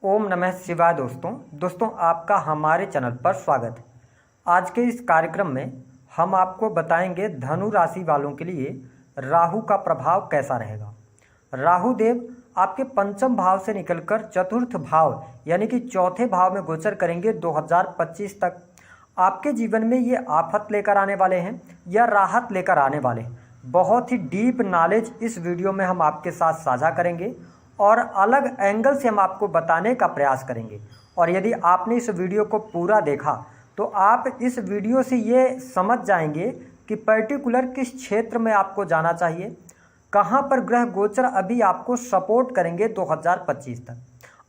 ओम नमः शिवाय। दोस्तों आपका हमारे चैनल पर स्वागत है। आज के इस कार्यक्रम में हम आपको बताएंगे धनु राशि वालों के लिए राहु का प्रभाव कैसा रहेगा। राहु देव आपके पंचम भाव से निकलकर चतुर्थ भाव यानी कि चौथे भाव में गोचर करेंगे 2025 तक। आपके जीवन में ये आफत लेकर आने वाले हैं या राहत लेकर आने वाले हैं। बहुत ही डीप नॉलेज इस वीडियो में हम आपके साथ साझा करेंगे और अलग एंगल से हम आपको बताने का प्रयास करेंगे। और यदि आपने इस वीडियो को पूरा देखा तो आप इस वीडियो से ये समझ जाएंगे कि पर्टिकुलर किस क्षेत्र में आपको जाना चाहिए, कहाँ पर ग्रह गोचर अभी आपको सपोर्ट करेंगे 2025 तक,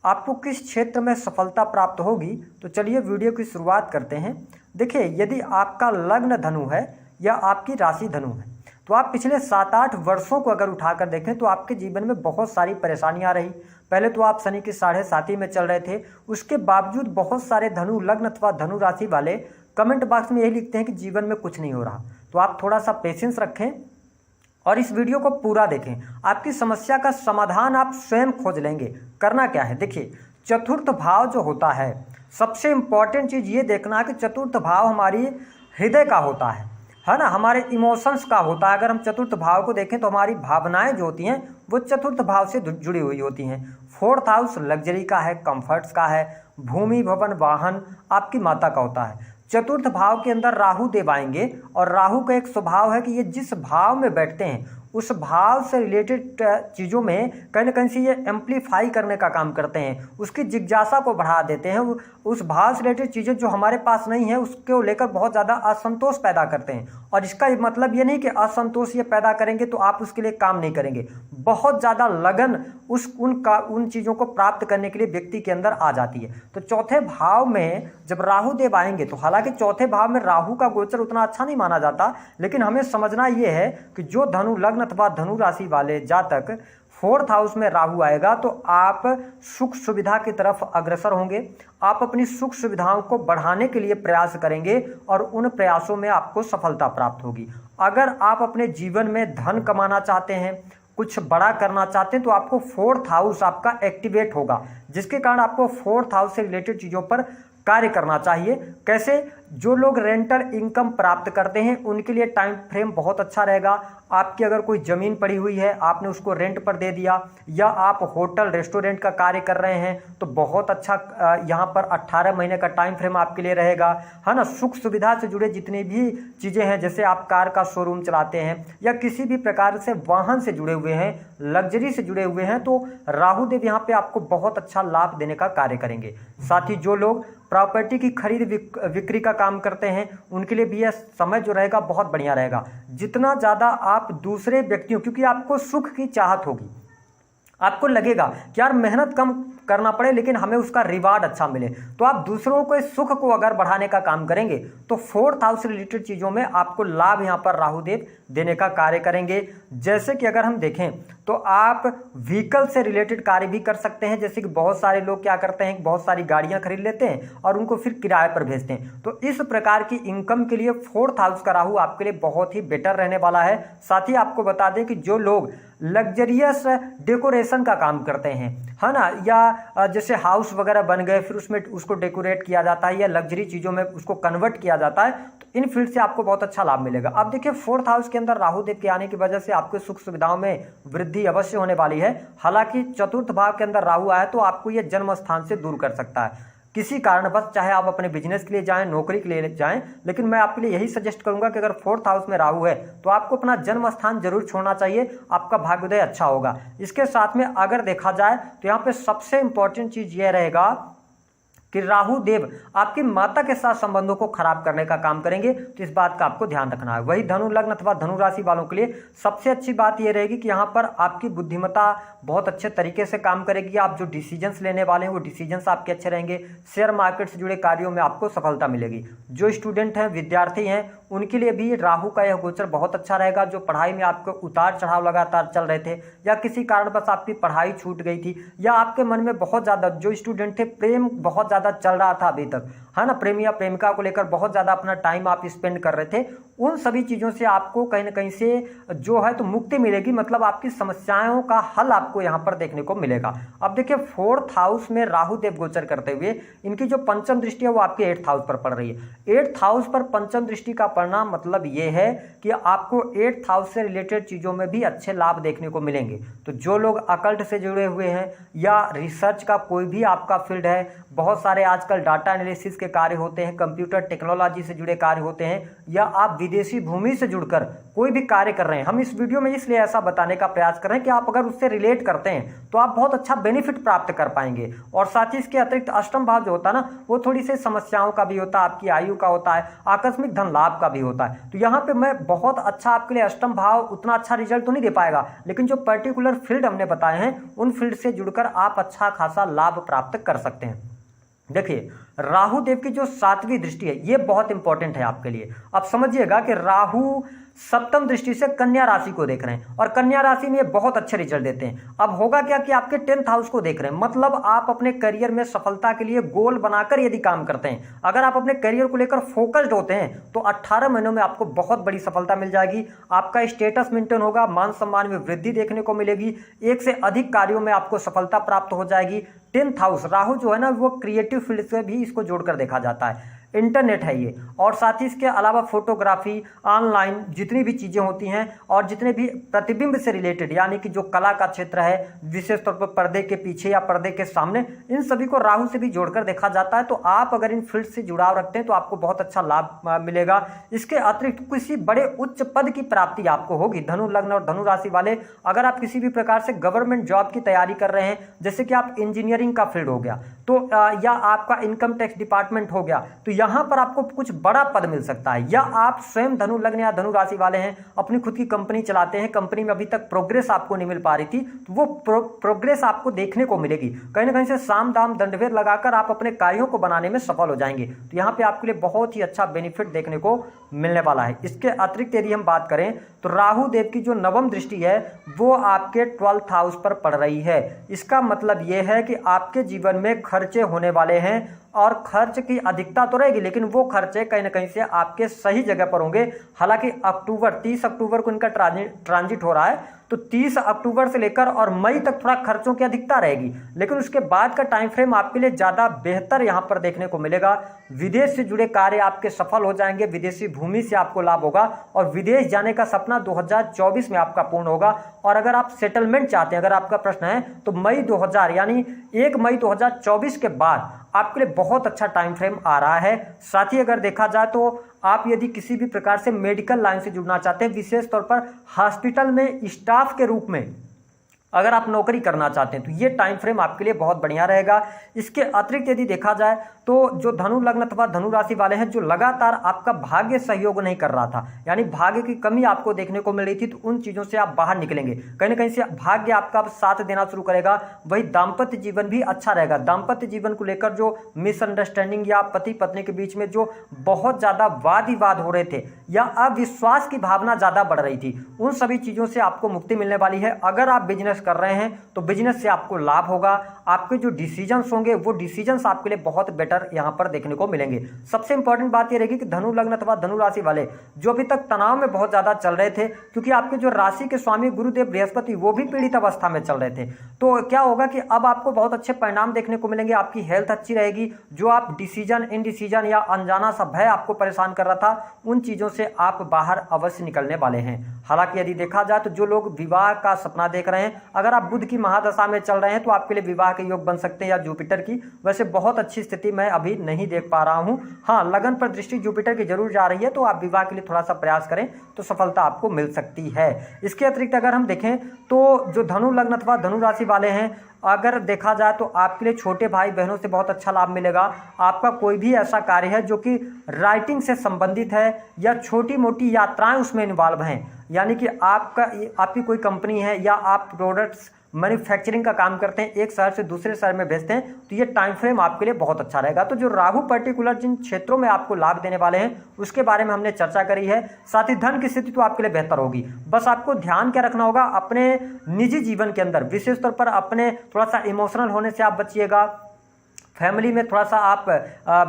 आपको किस क्षेत्र में सफलता प्राप्त होगी। तो चलिए वीडियो की शुरुआत करते हैं। देखिए, यदि आपका लग्न धनु है या आपकी राशि धनु है तो आप पिछले 7-8 वर्षों को अगर उठाकर देखें तो आपके जीवन में बहुत सारी परेशानियां रही। पहले तो आप शनि की 7.5 में चल रहे थे, उसके बावजूद बहुत सारे धनु लग्न अथवा धनु राशि वाले कमेंट बॉक्स में यही लिखते हैं कि जीवन में कुछ नहीं हो रहा। तो आप थोड़ा सा पेशेंस रखें और इस वीडियो को पूरा देखें। आपकी समस्या का समाधान आप स्वयं खोज लेंगे। करना क्या है, देखिए, चतुर्थ भाव जो होता है, सबसे इंपॉर्टेंट चीज़ ये देखना है कि चतुर्थ भाव हमारी हृदय का होता है ना, हमारे इमोशंस का होता है। अगर हम चतुर्थ भाव को देखें तो हमारी भावनाएं जो होती हैं वो चतुर्थ भाव से जुड़ी हुई होती हैं। फोर्थ हाउस लग्जरी का है, कंफर्ट्स का है, भूमि भवन वाहन आपकी माता का होता है। चतुर्थ भाव के अंदर राहु देव आएंगे और राहु का एक स्वभाव है कि ये जिस भाव में बैठते हैं उस भाव से रिलेटेड चीज़ों में कहीं ना कहीं से ये एम्पलीफाई करने का काम करते हैं, उसकी जिज्ञासा को बढ़ा देते हैं। उस भाव से रिलेटेड चीज़ें जो हमारे पास नहीं है उसको लेकर बहुत ज़्यादा असंतोष पैदा करते हैं। और इसका मतलब ये नहीं कि असंतोष ये पैदा करेंगे तो आप उसके लिए काम नहीं करेंगे। बहुत ज़्यादा लगन उन चीज़ों को प्राप्त करने के लिए व्यक्ति के अंदर आ जाती है। तो चौथे भाव में जब राहु देव आएंगे तो हालांकि चौथे भाव में राहु का गोचर उतना अच्छा नहीं माना जाता, लेकिन हमें समझना ये है कि जो धनु लग्न अथवा धनु राशि वाले जातक फोर्थ हाउस में राहु आएगा तो आप सुख सुविधा की तरफ अग्रसर होंगे। आप अपनी सुख सुविधाओं को बढ़ाने के लिए प्रयास करेंगे और उन प्रयासों में आपको सफलता प्राप्त होगी। अगर आप अपने जीवन में धन कमाना चाहते हैं, कुछ बड़ा करना चाहते हैं, तो आपको फोर्थ हाउस आपका एक्टिवेट होगा, जिसके कारण आपको फोर्थ हाउस से रिलेटेड चीज़ों पर कार्य करना चाहिए। कैसे? जो लोग रेंटल इनकम प्राप्त करते हैं उनके लिए टाइम फ्रेम बहुत अच्छा रहेगा। आपकी अगर कोई ज़मीन पड़ी हुई है, आपने उसको रेंट पर दे दिया, या आप होटल रेस्टोरेंट का कार्य कर रहे हैं तो बहुत अच्छा यहाँ पर 18 महीने का टाइम फ्रेम आपके लिए रहेगा, है ना। सुख सुविधा से जुड़े जितनी भी चीज़ें हैं, जैसे आप कार का शोरूम चलाते हैं या किसी भी प्रकार से वाहन से जुड़े हुए हैं, लग्जरी से जुड़े हुए हैं, तो राहु देव यहाँ पे आपको बहुत अच्छा लाभ देने का कार्य करेंगे। साथ ही जो लोग प्रॉपर्टी की खरीद बिक्री का काम करते हैं उनके लिए भी यह समय जो रहेगा बहुत बढ़िया रहेगा। जितना ज़्यादा आप दूसरे व्यक्तियों, क्योंकि आपको सुख की चाहत होगी, आपको लगेगा कि यार मेहनत कम करना पड़े लेकिन हमें उसका रिवार्ड अच्छा मिले, तो आप दूसरों को इस सुख को अगर बढ़ाने का काम करेंगे तो फोर्थ हाउस से रिलेटेड चीज़ों में आपको लाभ यहाँ पर राहु देव देने का कार्य करेंगे। जैसे कि अगर हम देखें तो आप व्हीकल से रिलेटेड कार्य भी कर सकते हैं। जैसे कि बहुत सारे लोग क्या करते हैं, बहुत सारी गाड़ियाँ खरीद लेते हैं और उनको फिर किराए पर भेजते हैं। तो इस प्रकार की इनकम के लिए फोर्थ हाउस का राहु आपके लिए बहुत ही बेटर रहने वाला है। साथ ही आपको बता दें कि जो लोग लग्जरियस डेकोरेशन का काम करते हैं, है ना, या जैसे हाउस वगैरह बन गए फिर उसमें उसको डेकोरेट किया जाता है या लग्जरी चीज़ों में उसको कन्वर्ट किया जाता है, तो इन फील्ड से आपको बहुत अच्छा लाभ मिलेगा। अब देखिए, फोर्थ हाउस के अंदर राहु देव के आने की वजह से आपको सुख सुविधाओं में वृद्धि अवश्य होने वाली है। हालांकि चतुर्थ भाव के अंदर राहु आया तो आपको यह जन्म स्थान से दूर कर सकता है किसी कारणवश, चाहे आप अपने बिजनेस के लिए जाएं, नौकरी के लिए जाएं। लेकिन मैं आपके लिए यही सजेस्ट करूंगा कि अगर फोर्थ हाउस में राहु है तो आपको अपना जन्म स्थान जरूर छोड़ना चाहिए, आपका भाग्योदय अच्छा होगा। इसके साथ में अगर देखा जाए तो यहाँ पे सबसे इंपॉर्टेंट चीज यह रहेगा कि राहु देव आपकी माता के साथ संबंधों को खराब करने का काम करेंगे, तो इस बात का आपको ध्यान रखना है। वही धनु लग्न अथवा धनु राशि वालों के लिए सबसे अच्छी बात यह रहेगी कि यहाँ पर आपकी बुद्धिमत्ता बहुत अच्छे तरीके से काम करेगी। आप जो डिसीजंस लेने वाले हैं वो डिसीजंस आपके अच्छे रहेंगे। शेयर मार्केट से जुड़े कार्यों में आपको सफलता मिलेगी। जो स्टूडेंट हैं, विद्यार्थी हैं, उनके लिए भी राहु का यह गोचर बहुत अच्छा रहेगा। जो पढ़ाई में आपको उतार चढ़ाव लगातार चल रहे थे या किसी कारणवश आपकी पढ़ाई छूट गई थी या आपके मन में बहुत ज़्यादा, जो स्टूडेंट थे, प्रेम बहुत ज़्यादा चल रहा था अभी तक, है ना, प्रेमी या प्रेमिका को लेकर बहुत ज़्यादा अपना टाइम आप स्पेंड कर रहे थे, उन सभी चीज़ों से आपको कहीं ना कहीं से जो है तो मुक्ति मिलेगी, मतलब आपकी समस्याओं का हल आपको यहाँ पर देखने को मिलेगा। अब देखिए 4th हाउस में राहु देव गोचर करते हुए इनकी जो पंचम दृष्टि है वो आपके 8th हाउस पर पड़ रही है। 8th हाउस पर पंचम दृष्टि का पड़ना मतलब ये है कि आपको 8th हाउस से रिलेटेड चीज़ों में भी अच्छे लाभ देखने को मिलेंगे। तो जो लोग अकल्ट से जुड़े हुए हैं या रिसर्च का कोई भी आपका फील्ड है, बहुत सारे आजकल डाटा एनालिसिस के कार्य होते हैं, कंप्यूटर टेक्नोलॉजी से जुड़े कार्य होते हैं, या आप विदेशी भूमि से जुड़कर कोई भी कार्य कर रहे हैं, हम इस वीडियो में इसलिए ऐसा बताने का प्रयास कर रहे हैं कि आप अगर उससे रिलेट करते हैं तो आप बहुत अच्छा बेनिफिट प्राप्त कर पाएंगे। और साथ ही इसके अतिरिक्त अष्टम भाव जो होता है ना, वो थोड़ी सी समस्याओं का भी होता है, आपकी आयु का होता है, आकस्मिक धन लाभ का भी होता है। तो यहाँ पे मैं बहुत अच्छा आपके लिए अष्टम भाव उतना अच्छा रिजल्ट तो नहीं दे पाएगा, लेकिन जो पर्टिकुलर फील्ड हमने बताए हैं उन फील्ड से जुड़कर आप अच्छा खासा लाभ प्राप्त कर सकते हैं। देखिए राहु देव की जो 7वीं दृष्टि है ये बहुत इंपॉर्टेंट है आपके लिए। अब समझिएगा कि राहु सप्तम दृष्टि से कन्या राशि को देख रहे हैं और कन्या राशि में ये बहुत अच्छे रिजल्ट देते हैं। अब होगा क्या कि आपके 10th हाउस को देख रहे हैं, मतलब आप अपने करियर में सफलता के लिए गोल बनाकर यदि काम करते हैं, अगर आप अपने करियर को लेकर फोकस्ड होते हैं तो 18 महीनों में आपको बहुत बड़ी सफलता मिल जाएगी। आपका स्टेटस मेंटेन होगा, मान सम्मान में वृद्धि देखने को मिलेगी, एक से अधिक कार्यों में आपको सफलता प्राप्त हो जाएगी। 10th हाउस राहु जो है ना वो क्रिएटिव फील्ड से भी इसको जोड़कर देखा जाता है, इंटरनेट है ये। और साथ ही इसके अलावा फोटोग्राफी, ऑनलाइन जितनी भी चीज़ें होती हैं और जितने भी प्रतिबिंब से रिलेटेड यानी कि जो कला का क्षेत्र है, विशेष तौर पर पर्दे के पीछे या पर्दे के सामने, इन सभी को राहु से भी जोड़कर देखा जाता है। तो आप अगर इन फील्ड से जुड़ाव रखते हैं तो आपको बहुत अच्छा लाभ मिलेगा। इसके अतिरिक्त किसी बड़े उच्च पद की प्राप्ति आपको होगी। धनु लग्न और धनु राशि वाले अगर आप किसी भी प्रकार से गवर्नमेंट जॉब की तैयारी कर रहे हैं, जैसे कि आप इंजीनियरिंग का फील्ड हो गया तो या आपका इनकम टैक्स डिपार्टमेंट हो गया, तो यहाँ पर आपको कुछ बड़ा पद मिल सकता है। या आप स्वयं धनु लग्न या धनु राशि वाले हैं, अपनी खुद की कंपनी चलाते हैं, कंपनी में अभी तक प्रोग्रेस आपको नहीं मिल पा रही थी, तो वो प्रोग्रेस आपको देखने को मिलेगी। कहीं ना कहीं से साम दाम दंडभेद लगाकर आप अपने कार्यों को बनाने में सफल हो जाएंगे। तो यहाँ पे आपके लिए बहुत ही अच्छा बेनिफिट देखने को मिलने वाला है। इसके अतिरिक्त यदि हम बात करें तो राहु देव की जो 9वीं दृष्टि है वो आपके 12th हाउस पर पड़ रही है। इसका मतलब ये है कि आपके जीवन में खर्चे होने वाले हैं और खर्च की अधिकता तो रहेगी, लेकिन वो खर्चे कहीं ना कहीं से आपके सही जगह पर होंगे। हालांकि 30 अक्टूबर को इनका ट्रांजिट हो रहा है, तो 30 अक्टूबर से लेकर और मई तक थोड़ा खर्चों की अधिकता रहेगी, लेकिन उसके बाद का टाइम फ्रेम आपके लिए ज़्यादा बेहतर यहाँ पर देखने को मिलेगा। विदेश से जुड़े कार्य आपके सफल हो जाएंगे, विदेशी भूमि से आपको लाभ होगा और विदेश जाने का सपना 2024 में आपका पूर्ण होगा। और अगर आप सेटलमेंट चाहते हैं, अगर आपका प्रश्न है, तो मई 2000 यानी 1 मई 2024 के बाद आपके लिए बहुत अच्छा टाइम फ्रेम आ रहा है। साथ ही अगर देखा जाए तो आप यदि किसी भी प्रकार से मेडिकल लाइन से जुड़ना चाहते हैं, विशेष तौर पर हॉस्पिटल में स्टाफ के रूप में अगर आप नौकरी करना चाहते हैं, तो ये टाइम फ्रेम आपके लिए बहुत बढ़िया रहेगा। इसके अतिरिक्त यदि देखा जाए तो जो धनु लग्न अथवा धनु राशि वाले हैं, जो लगातार आपका भाग्य सहयोग नहीं कर रहा था, यानी भाग्य की कमी आपको देखने को मिल रही थी, तो उन चीज़ों से आप बाहर निकलेंगे। कहीं ना कहीं से भाग्य आपका साथ देना शुरू करेगा। वही दाम्पत्य जीवन भी अच्छा रहेगा। दाम्पत्य जीवन को लेकर जो मिसअंडरस्टैंडिंग या पति पत्नी के बीच में जो बहुत ज़्यादा वाद विवाद हो रहे थे या अविश्वास की भावना ज़्यादा बढ़ रही थी, उन सभी चीज़ों से आपको मुक्ति मिलने वाली है। अगर आप बिजनेस कर रहे हैं तो बिजनेस से आपको लाभ होगा। आपके जो डिसीजंस होंगे वो डिसीजंस आपके लिए बहुत बेटर यहां पर देखने को मिलेंगे। सबसे इंपॉर्टेंट बात यह रहेगी कि धनु लग्न अथवा धनु राशि वाले जो अभी तक तनाव में बहुत ज्यादा चल रहे थे, क्योंकि आपके जो राशि के स्वामी गुरुदेव बृहस्पति वो भी पीड़ित अवस्था में चल रहे थे, तो क्या होगा कि अब आपको बहुत अच्छे परिणाम देखने को मिलेंगे। आपकी हेल्थ अच्छी रहेगी। जो आप डिसीजन, इनडिसीजन या अनजाना सा भय आपको परेशान कर रहा था, उन चीजों से आप बाहर अवश्य निकलने वाले हैं। हालांकि यदि देखा जाए तो जो लोग विवाह का सपना देख रहे हैं, अगर आप बुध की महादशा में चल रहे हैं तो आपके लिए विवाह के योग बन सकते हैं, या जुपिटर की। वैसे बहुत अच्छी स्थिति मैं अभी नहीं देख पा रहा हूं। हाँ, लगन पर दृष्टि जुपिटर की जरूर जा रही है, तो आप विवाह के लिए थोड़ा सा प्रयास करें तो सफलता आपको मिल सकती है। इसके अतिरिक्त अगर हम देखें तो जो धनु लग्न अथवा धनु राशि वाले हैं, अगर देखा जाए तो आपके लिए छोटे भाई बहनों से बहुत अच्छा लाभ मिलेगा। आपका कोई भी ऐसा कार्य है जो कि राइटिंग से संबंधित है या छोटी मोटी यात्राएं उसमें इन्वॉल्व हैं, यानी कि आपकी कोई कंपनी है या आप प्रोडक्ट्स मैन्युफैक्चरिंग का काम करते हैं, एक शहर से दूसरे शहर में भेजते हैं, तो ये टाइम फ्रेम आपके लिए बहुत अच्छा रहेगा। तो जो राहु पर्टिकुलर जिन क्षेत्रों में आपको लाभ देने वाले हैं उसके बारे में हमने चर्चा करी है। साथ ही धन की स्थिति तो आपके लिए बेहतर होगी। बस आपको ध्यान क्या रखना होगा, अपने निजी जीवन के अंदर विशेष तौर पर अपने थोड़ा सा इमोशनल होने से आप बचिएगा। फैमिली में थोड़ा सा आप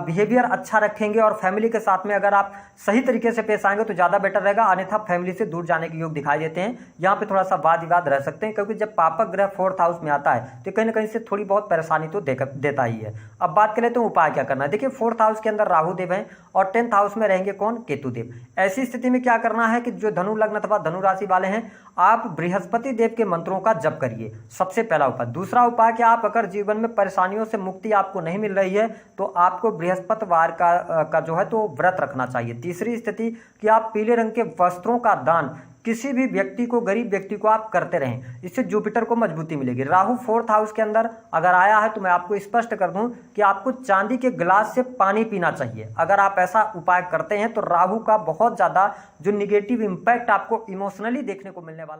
बिहेवियर अच्छा रखेंगे और फैमिली के साथ में अगर आप सही तरीके से पेश आएंगे तो ज़्यादा बेटर रहेगा, अन्यथा फैमिली से दूर जाने के योग दिखाई देते हैं। यहाँ पे थोड़ा सा वाद विवाद रह सकते हैं, क्योंकि जब पापक ग्रह 4th हाउस में आता है तो कहीं ना कहीं से थोड़ी बहुत परेशानी तो देता ही है। अब बात करें तो उपाय क्या करना है। देखिए 4th हाउस के अंदर राहु देव हैं और 10th हाउस में रहेंगे कौन, केतु देव। ऐसी स्थिति में क्या करना है कि जो धनु लग्न अथवा धनु राशि वाले हैं, आप बृहस्पति देव के मंत्रों का जप करिए, सबसे पहला उपाय। दूसरा उपाय कि आप अगर जीवन में परेशानियों से मुक्ति आपको नहीं मिल रही है तो आपको बृहस्पतिवार का जो है तो व्रत रखना चाहिए। तीसरी स्थिति कि आप पीले रंग के वस्त्रों का दान किसी भी व्यक्ति को, गरीब व्यक्ति को आप करते रहें, इससे जुपिटर को मजबूती मिलेगी। राहु 4th हाउस के अंदर अगर आया है तो मैं आपको स्पष्ट कर दूं कि आपको चांदी के गिलास से पानी पीना चाहिए। अगर आप ऐसा उपाय करते हैं तो राहु का बहुत ज़्यादा जो निगेटिव इम्पैक्ट आपको इमोशनली देखने को मिलने वाला है।